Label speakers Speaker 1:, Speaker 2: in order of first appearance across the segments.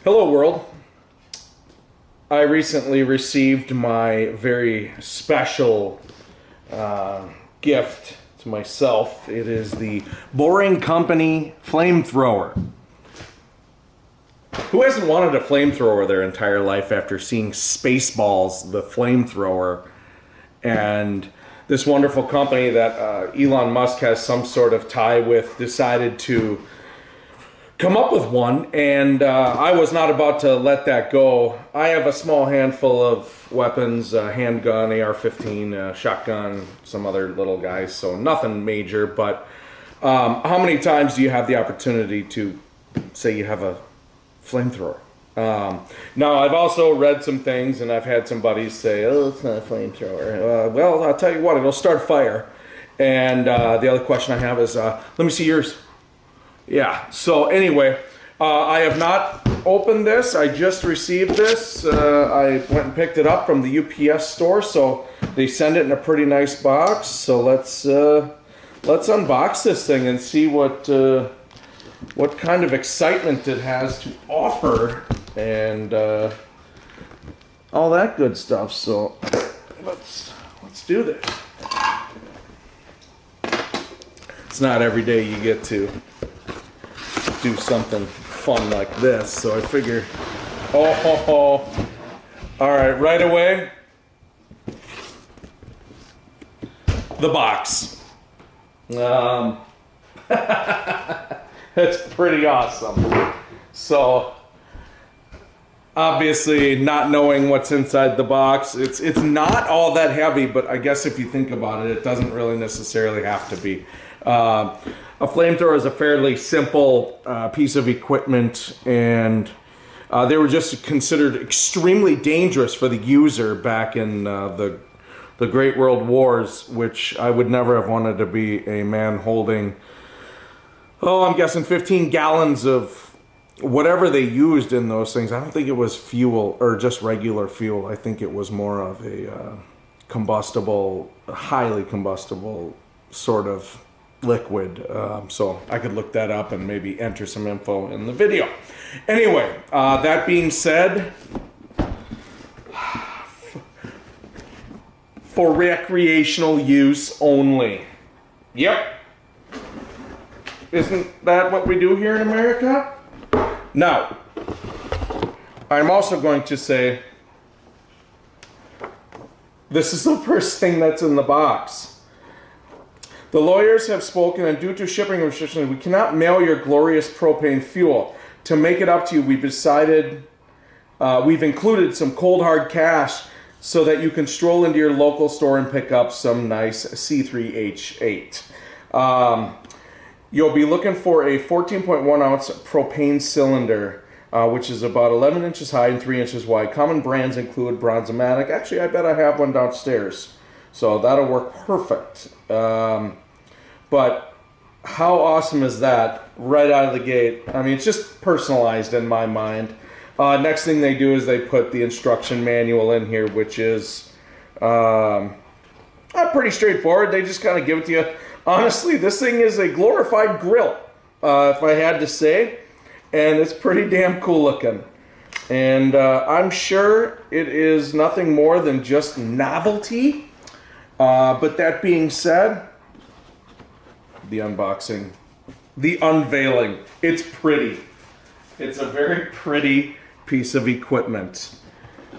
Speaker 1: Hello world. I recently received my very special gift to myself. It is the Boring Company Flamethrower. Who hasn't wanted a flamethrower their entire life after seeing Spaceballs, the flamethrower, and this wonderful company that Elon Musk has some sort of tie with decided to come up with one, and I was not about to let that go. I have a small handful of weapons, handgun, AR-15, shotgun, some other little guys, so nothing major, but how many times do you have the opportunity to say you have a flamethrower? Now, I've also read some things, and I've had some buddies say, oh, it's not a flamethrower. Well, I'll tell you what, it'll start fire. And the other question I have is, let me see yours. Yeah, so anyway, I have not opened this. I just received this. I went and picked it up from the UPS store, so they send it in a pretty nice box. So let's unbox this thing and see what kind of excitement it has to offer and all that good stuff. So let's do this. It's not every day you get to do something fun like this, so I figure, all right away, the box. It's pretty awesome. So, obviously, not knowing what's inside the box, it's not all that heavy, but I guess if you think about it, it doesn't really necessarily have to be. A flamethrower is a fairly simple piece of equipment, and they were just considered extremely dangerous for the user back in the Great World Wars, which I would never have wanted to be a man holding, I'm guessing 15 gallons of whatever they used in those things. I don't think it was fuel or just regular fuel. I think it was more of a combustible, highly combustible sort of liquid, so I could look that up and maybe enter some info in the video. Anyway, that being said, for recreational use only. Yep. Isn't that what we do here in America? Now, I'm also going to say this is the first thing that's in the box. The lawyers have spoken, and due to shipping restrictions, we cannot mail your glorious propane fuel. To make it up to you, we've decided, we've included some cold hard cash so that you can stroll into your local store and pick up some nice C3H8. You'll be looking for a 14.1 ounce propane cylinder, which is about 11 inches high and 3 inches wide. Common brands include Bronzomatic. Actually, I bet I have one downstairs, so that'll work perfect. But how awesome is that right out of the gate? I mean, it's just personalized in my mind. Next thing they do is they put the instruction manual in here, which is pretty straightforward. They just kind of give it to you. Honestly, this thing is a glorified grill, if I had to say, and it's pretty damn cool looking. And I'm sure it is nothing more than just novelty. But that being said, the unboxing, the unveiling, it's pretty. It's a very pretty piece of equipment.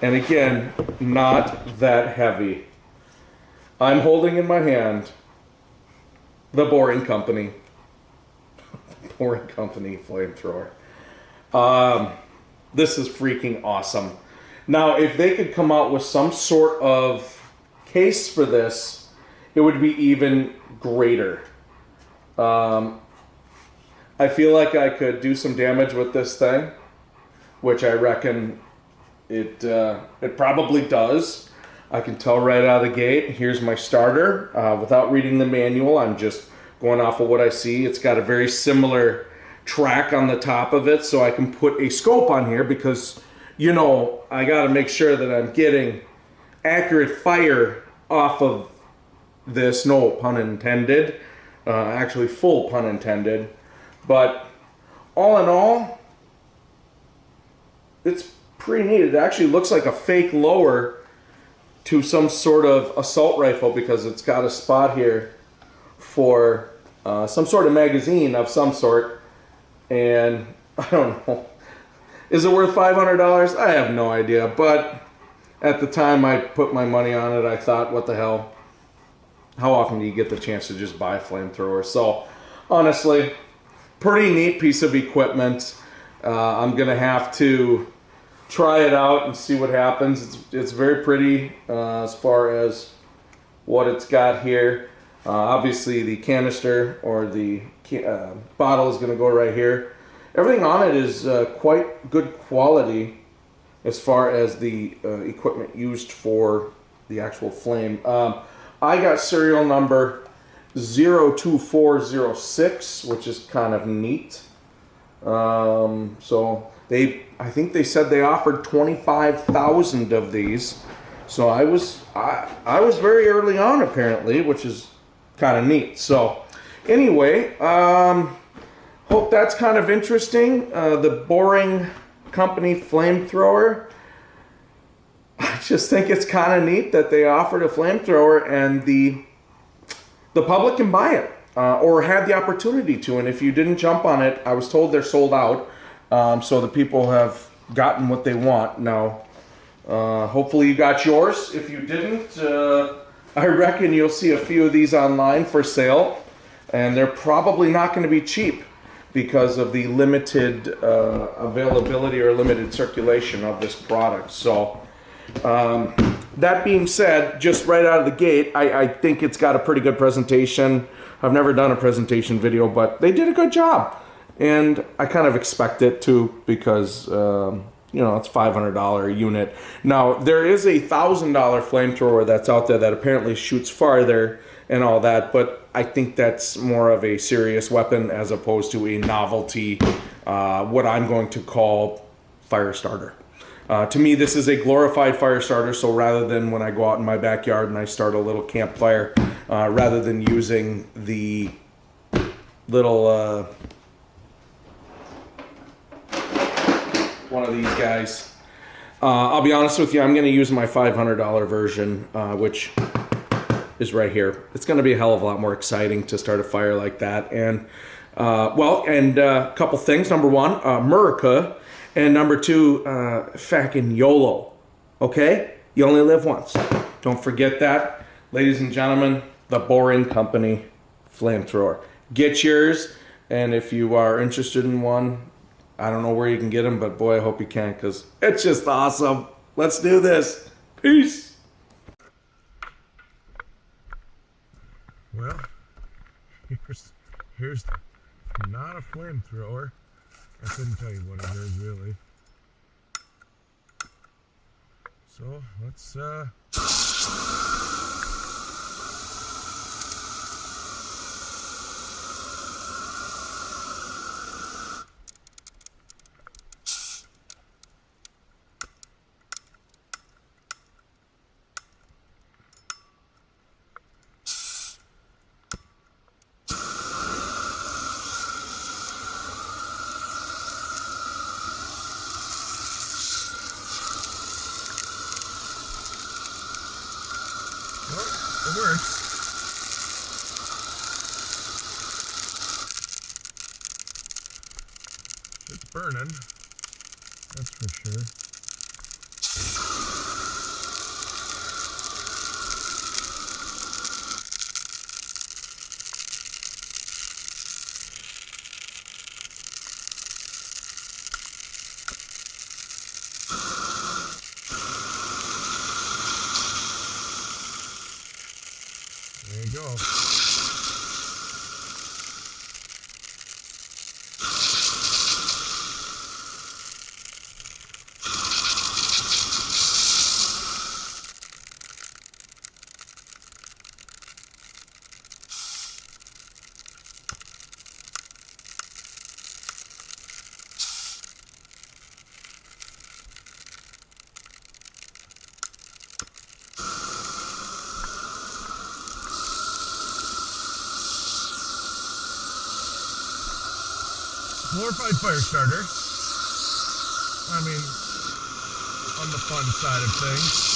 Speaker 1: And again, not that heavy. I'm holding in my hand the Boring Company. Boring Company flamethrower. This is freaking awesome. Now, if they could come out with some sort of case for this, it would be even greater. I feel like I could do some damage with this thing, which I reckon it probably does. I can tell right out of the gate. Here's my starter. Without reading the manual, I'm just going off of what I see. It's got a very similar track on the top of it, so I can put a scope on here because, you know, I got to make sure that I'm getting accurate fire off of this. No pun intended. Actually, full pun intended. But all in all, it's pretty neat. It actually looks like a fake lower to some sort of assault rifle because it's got a spot here for some sort of magazine of some sort. And I don't know. Is it worth $500? I have no idea. But at the time I put my money on it, I thought, what the hell? How often do you get the chance to just buy a flamethrower? So honestly, pretty neat piece of equipment. I'm going to have to try it out and see what happens. It's very pretty as far as what it's got here. Obviously the canister or the bottle is going to go right here. Everything on it is quite good quality as far as the equipment used for the actual flame. I got serial number 02406, which is kind of neat. So I think they said they offered 25,000 of these. So I was very early on apparently, which is kind of neat. So anyway, hope that's kind of interesting. The Boring Company flamethrower. I just think it's kind of neat that they offered a flamethrower and the public can buy it or had the opportunity to. And if you didn't jump on it, I was told they're sold out. So the people have gotten what they want. Now, hopefully you got yours. If you didn't, I reckon you'll see a few of these online for sale. And they're probably not going to be cheap because of the limited availability or limited circulation of this product. So that being said, just right out of the gate, I think it's got a pretty good presentation. I've never done a presentation video, but they did a good job. And I kind of expect it to because, you know, it's $500 unit. Now, there is a $1,000 flamethrower that's out there that apparently shoots farther and all that, but I think that's more of a serious weapon as opposed to a novelty, what I'm going to call fire starter. To me, this is a glorified fire starter, so rather than when I go out in my backyard and I start a little campfire, rather than using the little, one of these guys, I'll be honest with you, I'm going to use my $500 version, which is right here. It's going to be a hell of a lot more exciting to start a fire like that. And, a couple things. Number one, America. And number two, fucking YOLO. Okay? You only live once. Don't forget that. Ladies and gentlemen, the Boring Company flamethrower. Get yours. And if you are interested in one, I don't know where you can get them, but boy, I hope you can because it's just awesome. Let's do this. Peace.
Speaker 2: Well, here's not a flamethrower. I couldn't tell you what it is really. So let's it works. It's burning, that's for sure. There you go. Glorified fire starter. I mean, on the fun side of things.